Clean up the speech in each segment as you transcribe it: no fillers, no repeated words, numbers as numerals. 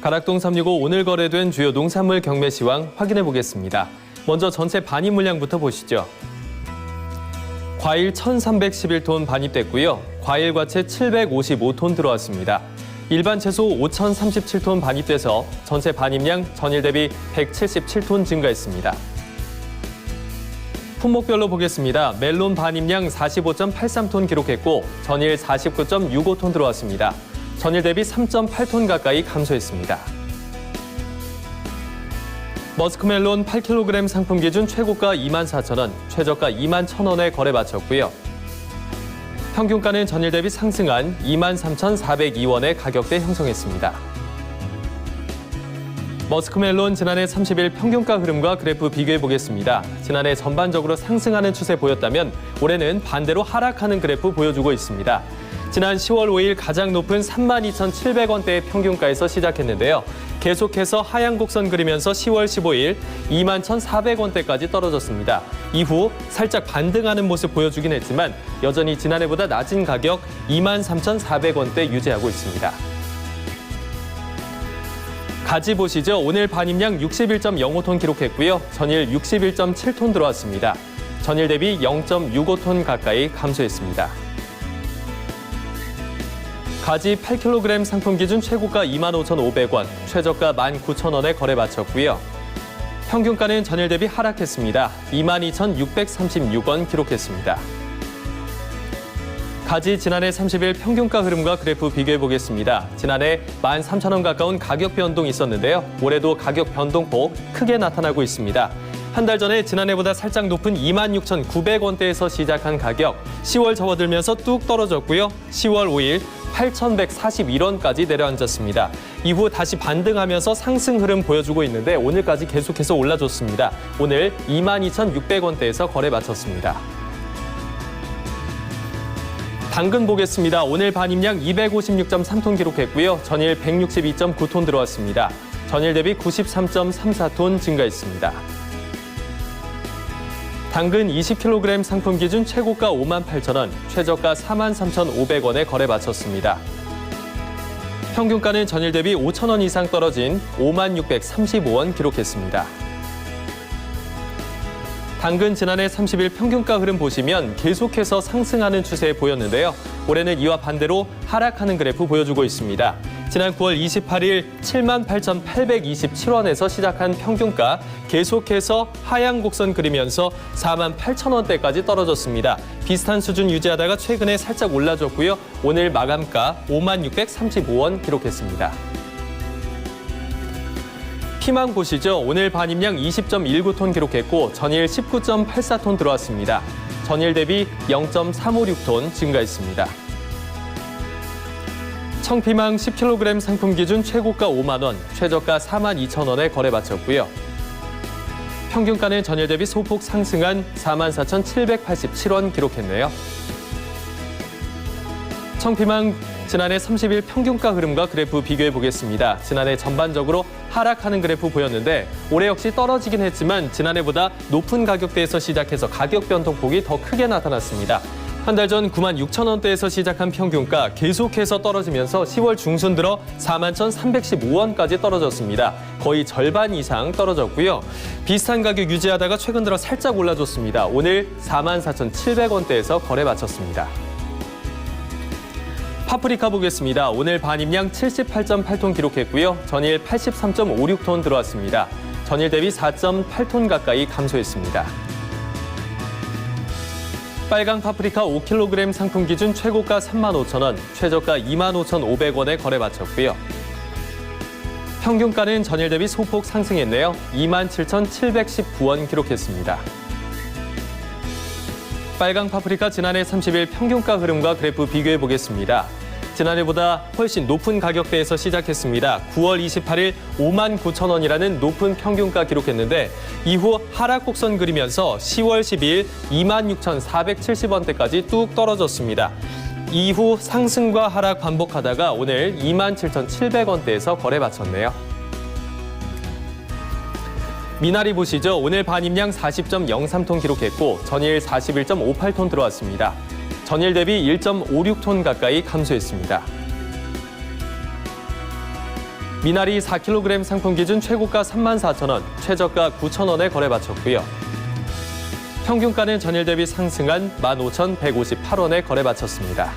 가락동 365 오늘 거래된 주요 농산물 경매 시황 확인해 보겠습니다. 먼저 전체 반입 물량부터 보시죠. 과일 1,311톤 반입됐고요. 과일 과채 755톤 들어왔습니다. 일반 채소 5,037톤 반입돼서 전체 반입량 전일 대비 177톤 증가했습니다. 품목별로 보겠습니다. 멜론 반입량 45.83톤 기록했고 전일 49.65톤 들어왔습니다. 전일 대비 3.8톤 가까이 감소했습니다. 머스크멜론 8kg 상품 기준 최고가 24,000원, 최저가 21,000원에 거래 마쳤고요. 평균가는 전일 대비 상승한 23,402원의 가격대 형성했습니다. 머스크멜론 지난해 30일 평균가 흐름과 그래프 비교해 보겠습니다. 지난해 전반적으로 상승하는 추세 보였다면 올해는 반대로 하락하는 그래프 보여주고 있습니다. 지난 10월 5일 가장 높은 32,700원대의 평균가에서 시작했는데요. 계속해서 하향 곡선 그리면서 10월 15일 21,400원대까지 떨어졌습니다. 이후 살짝 반등하는 모습 보여주긴 했지만 여전히 지난해보다 낮은 가격 23,400원대 유지하고 있습니다. 가지 보시죠. 오늘 반입량 61.05톤 기록했고요. 전일 61.7톤 들어왔습니다. 전일 대비 0.65톤 가까이 감소했습니다. 가지 8kg 상품 기준 최고가 25,500원, 최저가 19,000원에 거래 마쳤고요. 평균가는 전일 대비 하락했습니다. 22,636원 기록했습니다. 가지 지난해 30일 평균가 흐름과 그래프 비교해 보겠습니다. 지난해 13,000원 가까운 가격 변동이 있었는데요. 올해도 가격 변동폭 크게 나타나고 있습니다. 한 달 전에 지난해보다 살짝 높은 26,900원대에서 시작한 가격, 10월 접어들면서 뚝 떨어졌고요. 10월 5일 8,141원까지 내려앉았습니다. 이후 다시 반등하면서 상승 흐름 보여주고 있는데 오늘까지 계속해서 올라줬습니다. 오늘 22,600원대에서 거래 마쳤습니다. 당근 보겠습니다. 오늘 반입량 256.3톤 기록했고요. 전일 162.9톤 들어왔습니다. 전일 대비 93.34톤 증가했습니다. 당근 20kg 상품 기준 최고가 58,000원, 최저가 43,500원에 거래 마쳤습니다. 평균가는 전일 대비 5,000원 이상 떨어진 5635원 기록했습니다. 당근 지난해 30일 평균가 흐름 보시면 계속해서 상승하는 추세 보였는데요. 올해는 이와 반대로 하락하는 그래프 보여주고 있습니다. 지난 9월 28일 78,827원에서 시작한 평균가 계속해서 하향 곡선 그리면서 48,000원대까지 떨어졌습니다. 비슷한 수준 유지하다가 최근에 살짝 올라줬고요. 오늘 마감가 5635원 기록했습니다. 피망 보시죠. 오늘 반입량 20.19톤 기록했고 전일 19.84톤 들어왔습니다. 전일 대비 0.356톤 증가했습니다. 청피망 10kg 상품 기준 최고가 5만 원, 최저가 42,000원에 거래 마쳤고요. 평균가는 전일 대비 소폭 상승한 44,787원 기록했네요. 청피망 지난해 30일 평균가 흐름과 그래프 비교해 보겠습니다. 지난해 전반적으로 하락하는 그래프 보였는데 올해 역시 떨어지긴 했지만 지난해보다 높은 가격대에서 시작해서 가격 변동폭이 더 크게 나타났습니다. 한 달 전 96,000원대에서 시작한 평균가 계속해서 떨어지면서 10월 중순 들어 41,315원까지 떨어졌습니다. 거의 절반 이상 떨어졌고요. 비슷한 가격 유지하다가 최근 들어 살짝 올라줬습니다. 오늘 44,700원대에서 거래 마쳤습니다. 파프리카 보겠습니다. 오늘 반입량 78.8톤 기록했고요. 전일 83.56톤 들어왔습니다. 전일 대비 4.8톤 가까이 감소했습니다. 빨강 파프리카 5kg 상품 기준 최고가 35,000원, 최저가 25,500원에 거래 마쳤고요. 평균가는 전일 대비 소폭 상승했네요. 27,719원 기록했습니다. 빨강 파프리카 지난해 30일 평균가 흐름과 그래프 비교해 보겠습니다. 지난해보다 훨씬 높은 가격대에서 시작했습니다. 9월 28일 59,000원이라는 높은 평균가 기록했는데 이후 하락 곡선 그리면서 10월 12일 26,470원대까지 뚝 떨어졌습니다. 이후 상승과 하락 반복하다가 오늘 27,700원대에서 거래 마쳤네요. 미나리 보시죠. 오늘 반입량 40.03톤 기록했고 전일 41.58톤 들어왔습니다. 전일 대비 1.56톤 가까이 감소했습니다. 미나리 4kg 상품 기준 최고가 34,000원, 최저가 9,000원에 거래 마쳤고요. 평균가는 전일 대비 상승한 15,158원에 거래 마쳤습니다.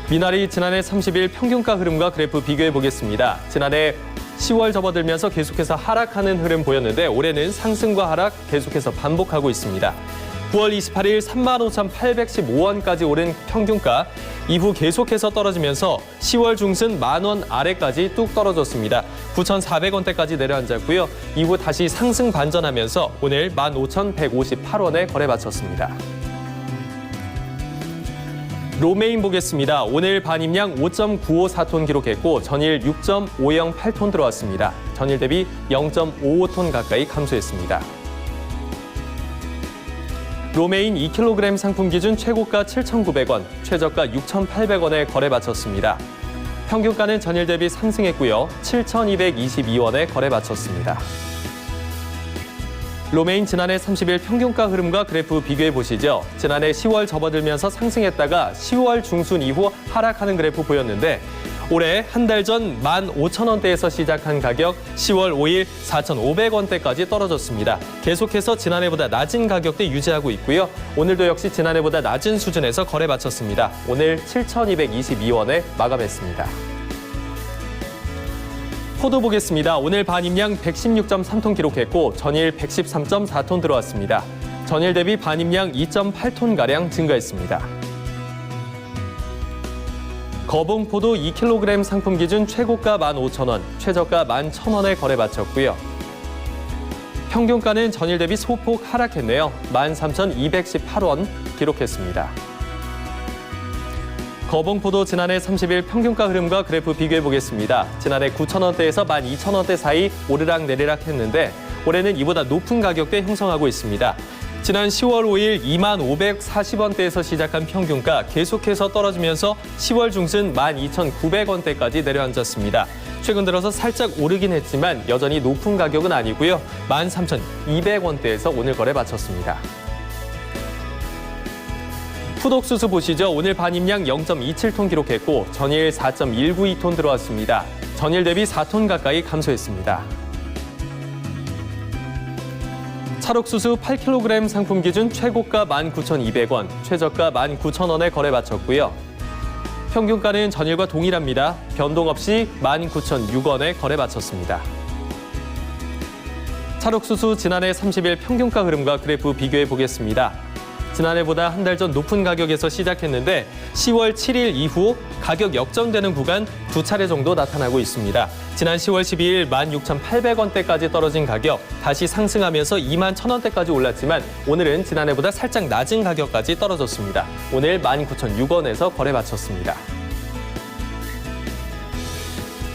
미나리 지난해 30일 평균가 흐름과 그래프 비교해 보겠습니다. 지난해 10월 접어들면서 계속해서 하락하는 흐름 보였는데 올해는 상승과 하락 계속해서 반복하고 있습니다. 9월 28일 35,815원까지 오른 평균가 이후 계속해서 떨어지면서 10월 중순 10,000원 아래까지 뚝 떨어졌습니다. 9,400원대까지 내려앉았고요. 이후 다시 상승 반전하면서 오늘 15,158원에 거래 마쳤습니다. 로메인 보겠습니다. 오늘 반입량 5.954톤 기록했고 전일 6.508톤 들어왔습니다. 전일 대비 0.55톤 가까이 감소했습니다. 로메인 2kg 상품 기준 최고가 7,900원, 최저가 6,800원에 거래 마쳤습니다. 평균가는 전일 대비 상승했고요. 7,222원에 거래 마쳤습니다. 로메인 지난해 30일 평균가 흐름과 그래프 비교해 보시죠. 지난해 10월 접어들면서 상승했다가 10월 중순 이후 하락하는 그래프 보였는데 올해 한 달 전 15,000원대에서 시작한 가격 10월 5일 4,500원대까지 떨어졌습니다. 계속해서 지난해보다 낮은 가격대 유지하고 있고요. 오늘도 역시 지난해보다 낮은 수준에서 거래 마쳤습니다. 오늘 7,222원에 마감했습니다. 포도 보겠습니다. 오늘 반입량 116.3톤 기록했고 전일 113.4톤 들어왔습니다. 전일 대비 반입량 2.8톤가량 증가했습니다. 거봉포도 2kg 상품 기준 최고가 15,000원, 최저가 11,000원에 거래 마쳤고요. 평균가는 전일 대비 소폭 하락했네요. 13,218원 기록했습니다. 거봉포도 지난해 30일 평균가 흐름과 그래프 비교해 보겠습니다. 지난해 9,000원대에서 12,000원대 사이 오르락 내리락 했는데 올해는 이보다 높은 가격대 형성하고 있습니다. 지난 10월 5일 25,540원대에서 시작한 평균가 계속해서 떨어지면서 10월 중순 12,900원대까지 내려앉았습니다. 최근 들어서 살짝 오르긴 했지만 여전히 높은 가격은 아니고요. 13,200원대에서 오늘 거래 마쳤습니다. 풋옥수수 보시죠. 오늘 반입량 0.27톤 기록했고 전일 4.192톤 들어왔습니다. 전일 대비 4톤 가까이 감소했습니다. 찰옥수수 8kg 상품 기준 최고가 19,200원, 최저가 19,000원에 거래 마쳤고요. 평균가는 전일과 동일합니다. 변동 없이 19,006원에 거래 마쳤습니다. 찰옥수수 지난해 30일 평균가 흐름과 그래프 비교해 보겠습니다. 지난해보다 한 달 전 높은 가격에서 시작했는데 10월 7일 이후 가격 역전되는 구간 2차례 정도 나타나고 있습니다. 지난 10월 12일 16,800원대까지 떨어진 가격 다시 상승하면서 21,000원대까지 올랐지만 오늘은 지난해보다 살짝 낮은 가격까지 떨어졌습니다. 오늘 19,006원에서 거래 마쳤습니다.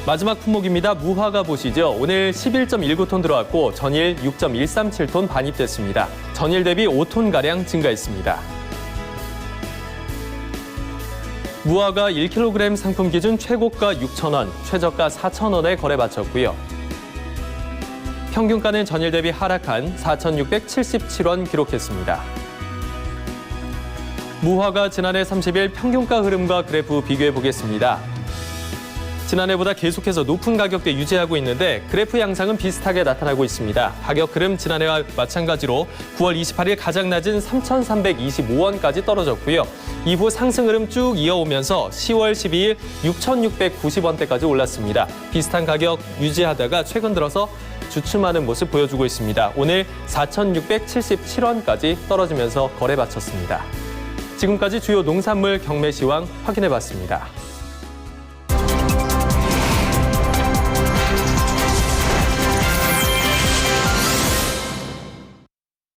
마지막 품목입니다. 무화과 보시죠. 오늘 11.19톤 들어왔고 전일 6.137톤 반입됐습니다. 전일 대비 5톤가량 증가했습니다. 무화과 1kg 상품 기준 최고가 6,000원, 최저가 4,000원에 거래 마쳤고요. 평균가는 전일 대비 하락한 4,677원 기록했습니다. 무화과 지난해 30일 평균가 흐름과 그래프 비교해 보겠습니다. 지난해보다 계속해서 높은 가격대 유지하고 있는데 그래프 양상은 비슷하게 나타나고 있습니다. 가격 흐름 지난해와 마찬가지로 9월 28일 가장 낮은 3,325원까지 떨어졌고요. 이후 상승 흐름 쭉 이어오면서 10월 12일 6,690원대까지 올랐습니다. 비슷한 가격 유지하다가 최근 들어서 주춤하는 모습 보여주고 있습니다. 오늘 4,677원까지 떨어지면서 거래 마쳤습니다. 지금까지 주요 농산물 경매 시황 확인해봤습니다.